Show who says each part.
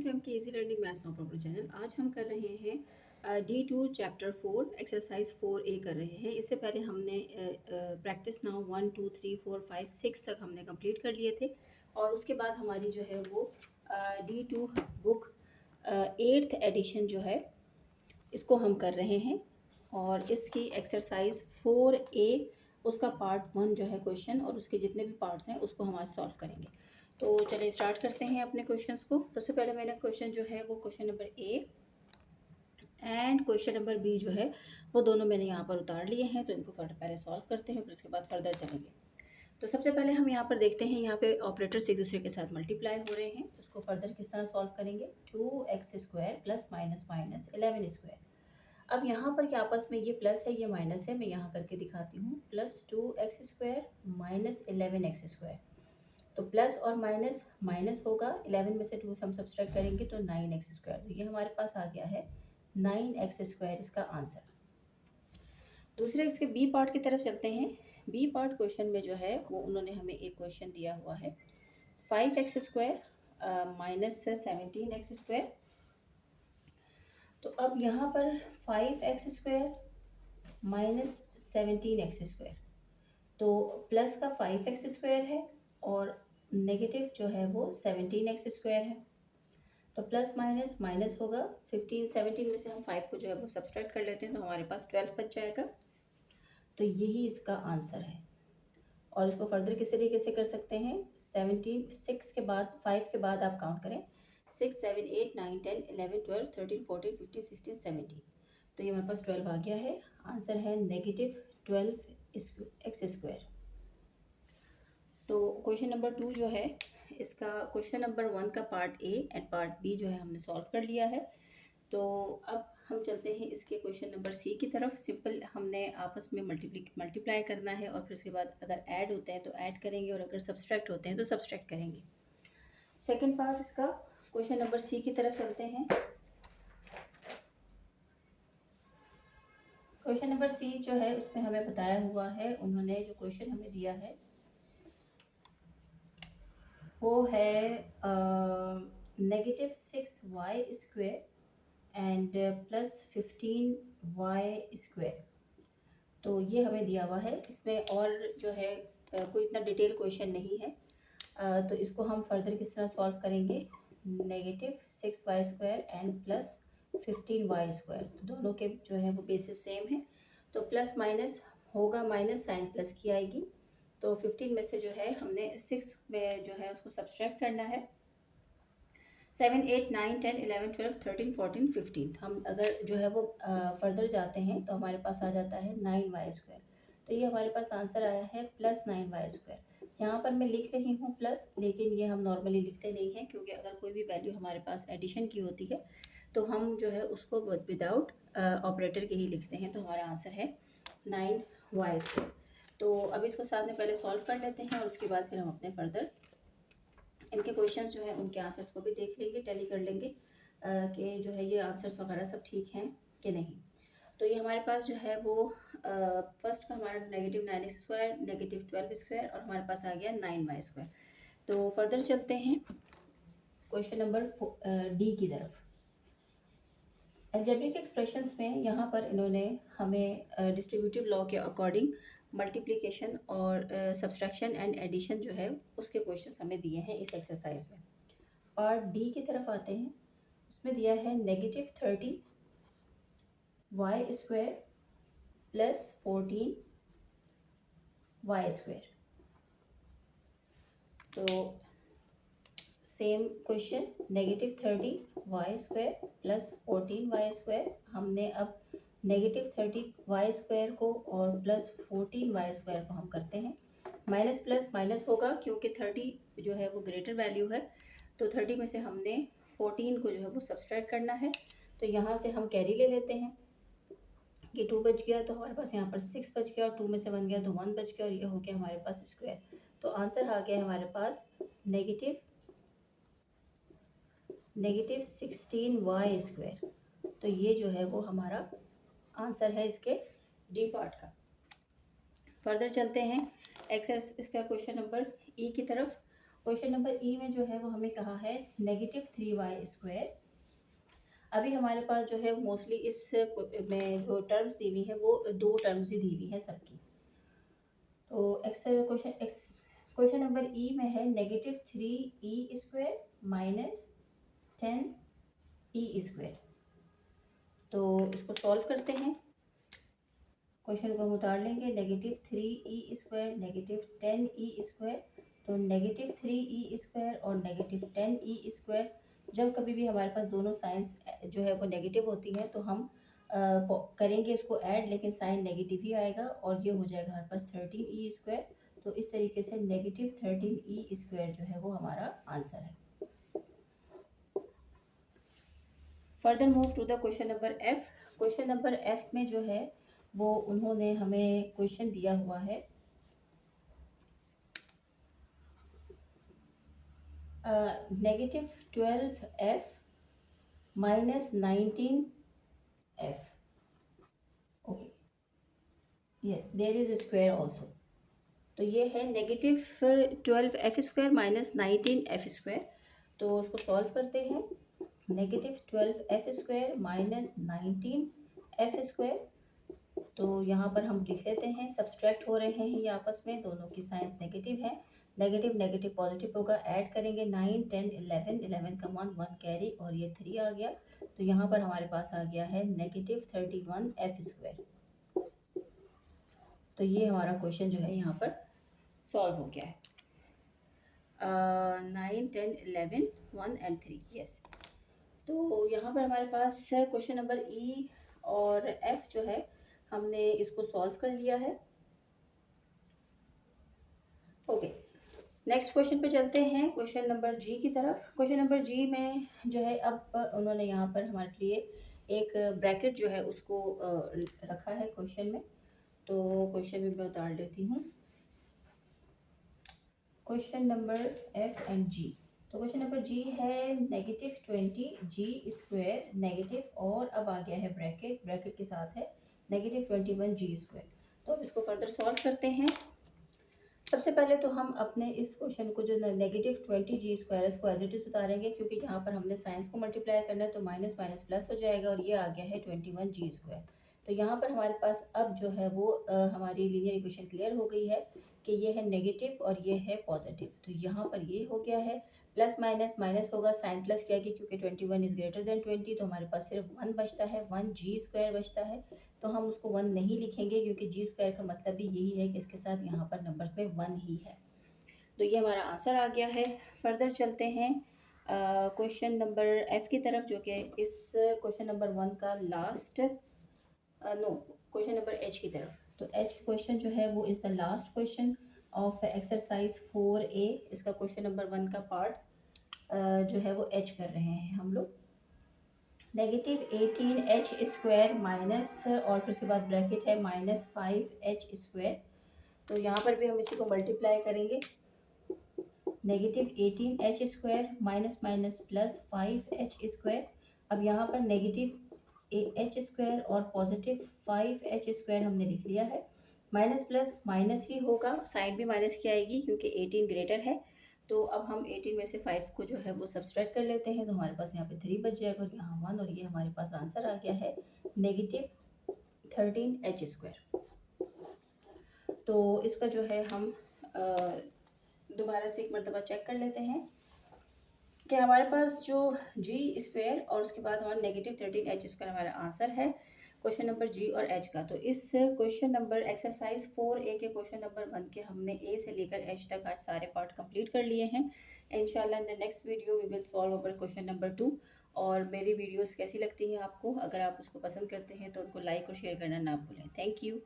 Speaker 1: To M K easy learning maths no problem channel. आज हम कर रहे हैं D2 चैप्टर 4 एक्सरसाइज 4A कर रहे हैं। इससे पहले हमने प्रैक्टिस नाउ 1 2 3 4 5 6 तक हमने कंप्लीट कर लिए थे और उसके बाद हमारी जो है वो D2 बुक 8th एडिशन जो है इसको हम कर रहे हैं और इसकी एक्सरसाइज 4A उसका पार्ट 1 जो है क्वेश्चन और उसके जितने भी पार्ट्स हैं उसको हम आज सॉल्व करेंगे। तो चलिए स्टार्ट करते हैं अपने क्वेश्चंस को। सबसे पहले मैंने क्वेश्चन जो है वो question number A and question number B जो है वो दोनों मैंने यहाँ पर उतार लिए हैं, तो इनको पहले सॉल्व करते हैं फिर उसके बाद फर्दर चलेंगे। तो सबसे पहले हम यहाँ पर देखते हैं, यहाँ पे ऑपरेटर्स एक दूसरे के साथ मल्टीप्लाई हो रहे हैं, उसको फर्दर किस तरह सॉल्व करेंगे। 2x² plus minus minus 11²। अब यहाँ पर क्या आपस में ये प्लस है ये माइनस है, मैं यहाँ करके दिखाती हूँ। +2x² minus 11x²। तो प्लस और माइनस माइनस होगा, 11 में से 2 हम सब्सट्रैक्ट करेंगे तो 9x²। तो ये हमारे पास आ गया है 9x² इसका आंसर। दूसरे इसके बी पार्ट की तरफ चलते हैं। बी पार्ट क्वेश्चन में जो है वो उन्होंने हमें एक क्वेश्चन दिया हुआ है 5x² माइनस 17x²। तो अब यहाँ पर 5x² माइनस 17x², तो प्लस का 5x² है और नेगेटिव जो है वो 17x² है। तो प्लस माइनस माइनस होगा, 15 17 में से हम 5 को जो है वो सब्सट्रैक्ट कर लेते हैं तो हमारे पास 12 बच जाएगा। तो यही इसका आंसर है। और इसको फर्दर किस तरीके से कर सकते हैं, 76 के बाद 5 के बाद आप काउंट करें 6 7 8 9 10 11 12 13 14 15 16 17। तो ये हमारे पास 12 आ गया है। आंसर है -12x²। तो क्वेश्चन नंबर 2 जो है इसका क्वेश्चन नंबर 1 का part A and part B जो है हमने सॉल्व कर लिया है। तो अब हम चलते हैं इसके क्वेश्चन नंबर सी की तरफ। सिंपल हमने आपस में मल्टीप्लाई करना है और फिर उसके बाद अगर ऐड होते हैं तो ऐड करेंगे और अगर सब्सट्रैक्ट होते हैं तो सब्सट्रैक्ट करेंगे। सेकेंड पार्ट इसका क्वेश्चन नंबर सी की तरफ चलते हैं। क्वेश्चन नंबर सी जो है उसमें हमें बताया हुआ है, उन्होंने जो क्वेश्चन हमें दिया है वो है -6y² एंड +15y²। तो ये हमें दिया हुआ है। इसमें और जो है कोई इतना डिटेल क्वेश्चन नहीं है, तो इसको हम फर्दर किस तरह सॉल्व करेंगे। -6y² एंड +15y², तो दोनों के जो है वो बेसिस सेम है, तो प्लस माइनस होगा, माइनस साइन प्लस की आएगी। तो 15 में से जो है हमने 6 में जो है उसको सब्सट्रैक्ट करना है। 7 8 9 10 11 12 13 14 15 हम अगर जो है वो फर्दर जाते हैं तो हमारे पास आ जाता है 9y²। तो ये हमारे पास आंसर आया है +9y²। यहाँ पर मैं लिख रही हूँ प्लस, लेकिन ये हम नॉर्मली लिखते नहीं हैं क्योंकि अगर कोई भी वैल्यू हमारे पास एडिशन की होती है तो हम जो है उसको विदाउट ऑपरेटर के ही लिखते हैं। तो हमारा आंसर है 9y²। तो अब इसको साथ में पहले सॉल्व कर लेते हैं और उसके बाद फिर हम अपने फर्दर इनके क्वेश्चंस जो है उनके आंसर्स को भी देख लेंगे, टैली कर लेंगे कि जो है ये आंसर्स वगैरह सब ठीक हैं कि नहीं। तो ये हमारे पास जो है वो फर्स्ट का हमारा -9x², -12x² और हमारे पास आ गया 9y²। तो फर्दर चलते हैं क्वेश्चन नंबर डी की तरफ। अलजेब्रिक एक्सप्रेशंस में यहाँ पर इन्होंने हमें डिस्ट्रीब्यूटिव लॉ के अकॉर्डिंग मल्टीप्लिकेशन और सब्सट्रैक्शन एंड एडिशन जो है उसके क्वेश्चंस हमें दिए हैं इस एक्सरसाइज में। पार्ट डी की तरफ आते हैं, उसमें दिया है -30y² प्लस 14y²। तो same question, -30y² plus 14y²। हमने अब -30y² को और +14y² को हम करते हैं। माइनस प्लस माइनस होगा क्योंकि 30 जो है वो ग्रेटर वैल्यू है, तो 30 में से हमने 14 को जो है वो सब्सट्रैक्ट करना है। तो यहाँ से हम कैरी ले लेते हैं कि 2 बच गया, तो हमारे पास यहाँ पर 6 बच गया और 2 में से 1 गया तो 1 बच गया और ये हो गया हमारे पास स्क्वायर। तो आंसर आ गया हमारे पास -16y²। तो ये जो है वो हमारा आंसर है इसके डी पार्ट का। फर्दर चलते हैं इसका क्वेश्चन नंबर ई की तरफ। क्वेश्चन नंबर ई में जो है वो हमें कहा है -3y²। अभी हमारे पास जो है मोस्टली इस में जो टर्म्स दी हुई है वो 2 टर्म्स ही दी हुई है सबकी। तो क्वेश्चन नंबर ई में है -3e² -10e²। तो इसको सॉल्व करते हैं। क्वेश्चन को हम उतार लेंगे। -3e² -10e²। तो -3e² और -10e², जब कभी भी हमारे पास दोनों साइंस जो है वो नेगेटिव होती हैं तो हम करेंगे इसको ऐड, लेकिन साइन नेगेटिव ही आएगा और ये हो जाएगा हमारे पास 13e²। तो इस तरीके से -13e² जो है वो हमारा आंसर है। Further move to the question number F. Question number F में जो है वो उन्होंने हमें क्वेश्चन दिया हुआ है -12f -19f। Okay, yes, there is square also. तो ये है -12f² -19f²। तो उसको सॉल्व करते हैं। -12f² -19f²। तो यहाँ पर हम लिख लेते हैं, सब्सट्रैक्ट हो रहे हैं ये आपस में, दोनों की साइंस नेगेटिव है। नेगेटिव नेगेटिव पॉजिटिव होगा, ऐड करेंगे 9 10 11, 11 का 1 कैरी और ये 3 आ गया। तो यहाँ पर हमारे पास आ गया है -31f²। तो ये हमारा क्वेश्चन जो है यहाँ पर सॉल्व हो गया है। 9 10 11 1 एंड 3, यस। तो यहाँ पर हमारे पास क्वेश्चन नंबर ई और एफ जो है हमने इसको सॉल्व कर लिया है। ओके, नेक्स्ट क्वेश्चन पे चलते हैं, क्वेश्चन नंबर जी की तरफ। क्वेश्चन नंबर जी में जो है अब उन्होंने यहाँ पर हमारे लिए एक ब्रैकेट जो है उसको रखा है क्वेश्चन में। तो क्वेश्चन में मैं उतार लेती हूँ क्वेश्चन नंबर एफ एंड जी। तो क्वेश्चन नंबर जी है -20g² नेगेटिव, और अब आ गया है ब्रैकेट, ब्रैकेट के साथ है -21g²। तो अब इसको फर्दर सॉल्व करते हैं। सबसे पहले तो हम अपने इस क्वेश्चन को जो -20g² इसको एज इट इज उतारेंगे, क्योंकि यहाँ पर हमने साइंस को मल्टीप्लाई करना है तो माइनस माइनस प्लस हो जाएगा और ये आ गया है 21g²। तो यहाँ पर हमारे पास अब जो है वो हमारी लीनियर इक्वेशन क्लियर हो गई है कि ये है नेगेटिव और ये है पॉजिटिव। तो यहाँ पर ये हो गया है, प्लस माइनस माइनस होगा, साइन प्लस किया गया क्योंकि 21 इज ग्रेटर देन 20। तो हमारे पास सिर्फ 1 बचता है, 1g² बचता है। तो हम उसको 1 नहीं लिखेंगे क्योंकि g² का मतलब भी यही है कि इसके साथ यहाँ पर नंबर्स में 1 ही है। तो ये हमारा आंसर आ गया है। फर्दर चलते हैं क्वेश्चन नंबर एफ की तरफ, जो कि इस क्वेश्चन नंबर 1 का लास्ट क्वेश्चन नंबर एच की तरफ। तो एच क्वेश्चन जो है वो is the last question of exercise 4A। इसका क्वेश्चन नंबर 1 का पार्ट जो है वो एच कर रहे हैं हम लोग। -18h² माइनस, और फिर उसके बाद ब्रैकेट है -5h²। तो यहाँ पर भी हम इसी को मल्टीप्लाई करेंगे। -18h² minus minus plus 5h²। अब यहाँ पर -h² और पॉजिटिव 5h² हमने लिख लिया है। माइनस प्लस माइनस ही होगा, साइन भी माइनस की आएगी क्योंकि 18 ग्रेटर है। तो अब हम 18 में से 5 को जो है वो सब्सट्रैक्ट कर लेते हैं। तो हमारे पास यहाँ पे 3 बच जाएगा और यहाँ 1, और ये हमारे पास आंसर आ गया है -13h²। तो इसका जो है हम दोबारा से एक मरतबा चेक कर लेते हैं कि हमारे पास जो g² और उसके बाद हमारा -13h² हमारा आंसर है क्वेश्चन नंबर जी और एच का। तो इस क्वेश्चन नंबर एक्सरसाइज 4A के क्वेश्चन नंबर 1 के हमने ए से लेकर एच तक आज सारे पार्ट कंप्लीट कर लिए हैं। इंशाल्लाह in the next video we will solve over question number 2। और मेरी वीडियोस कैसी लगती हैं आपको? अगर आप उसको पसंद करते हैं तो उनको लाइक और शेयर करना ना भूलें। Thank you.